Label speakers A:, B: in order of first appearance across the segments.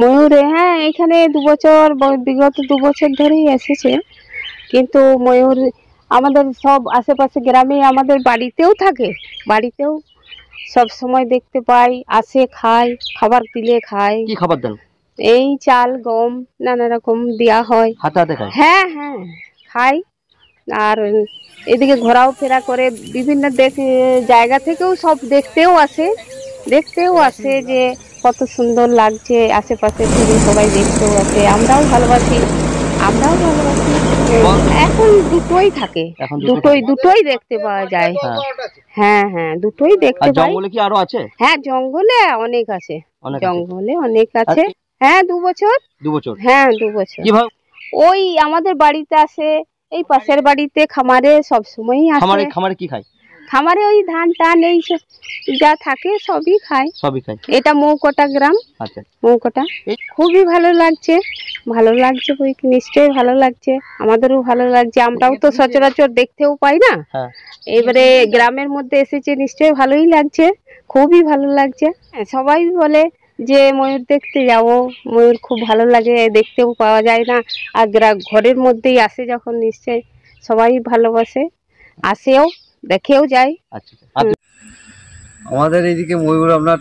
A: ময়ূরে হ্যাঁ, এখানে 2 বছর বিগত 2 বছর ধরেই এসেছে, কিন্তু ময়ূর আমাদের সব আশেপাশে গ্রামে আমাদের বাড়িতেও থাকে, বাড়িতেও সব সময় দেখতে পাই, আসে খায়, খাবার দিলে খায়।
B: কি খাবার দেন?
A: এই চাল গম নানা রকম দেওয়া হয়,
B: হাতে হাতে খায়।
A: হ্যাঁ হ্যাঁ খাই। আর এদিকে ঘোরাও ফেরা করে, বিভিন্ন জায়গা থেকেও সব দেখতেও আসে যে কত সুন্দর লাগছে, আশেপাশে থেকে সবাই দেখতেও আসে, আমরাও ভালোবাসি। এখন দুটোই থাকে, দুটোই দেখতে পাওয়া যায়। হ্যাঁ হ্যাঁ, দুটোই দেখতে পাই।
B: জঙ্গলে কি আরো আছে?
A: হ্যাঁ, জঙ্গলে অনেক আছে, জঙ্গলে অনেক আছে। হ্যাঁ 2 বছর।
B: 2 বছর?
A: হ্যাঁ 2 বছর।
B: কিভাবে?
A: ওই আমাদের বাড়িতে আসে, এই পাশের বাড়িতে খামারে সব সময়ই আসে।
B: খামারে কি খায়? খামারে
A: ওই ধান টান এই যা থাকে সবই খায়। এটা মৌকটা গ্রাম। আচ্ছা, মৌকটা। খুবই ভালো লাগছে নিশ্চয়ই ভালো লাগছে, আমাদেরও ভালো লাগছে। আমরাও তো সচরাচর দেখতেও পাই না, এবারে গ্রামের মধ্যে এসেছে, নিশ্চয়ই ভালোই লাগছে, খুবই ভালো লাগছে। সবাই বলে যে ময়ূর দেখতে যাবো, ময়ূর খুব ভালো লাগে, দেখতেও পাওয়া যায় না, আর ঘরের মধ্যেই আসে যখন, নিশ্চয়ই সবাই ভালোবাসে, আসেও, দেখেও যায়।
C: আমাদের এইদিকে ময়ূর আমরা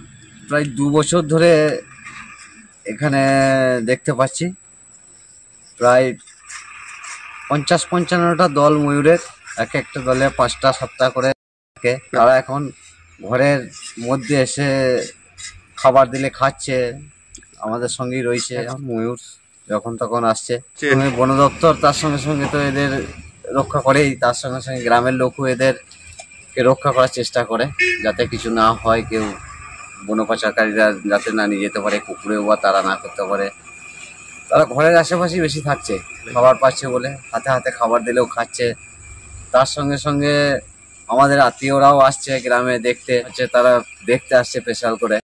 C: প্রায় 2 বছর ধরে এখানে দেখতে পাচ্ছি। প্রায় 50-55টা দল ময়ূরের, এক একটা দলে 5টা 7টা করে থাকে। তারা এখন ঘরের মধ্যে এসে খাবার দিলে খাচ্ছে, আমাদের সঙ্গেই রয়েছে। এখন ময়ূর যখন তখন আসছে, বন দপ্তর তার সঙ্গে সঙ্গে তো এদের রক্ষা করেই, তার সঙ্গে সঙ্গে গ্রামের লোকও এদেরকে রক্ষা করার চেষ্টা করে, যাতে কিছু না হয়, কেউ বনপাচারকারীরা যাতে না নিয়ে যেতে পারে, কুকুরেও বা তারা না করতে পারে। তারা ঘরের আশেপাশেই বেশি থাকছে, খাবার পাচ্ছে বলে, হাতে হাতে খাবার দিলেও খাচ্ছে। তার সঙ্গে সঙ্গে আমাদের আত্মীয়রাও আসছে গ্রামে দেখতে, তারা দেখতে আসছে স্পেশাল করে।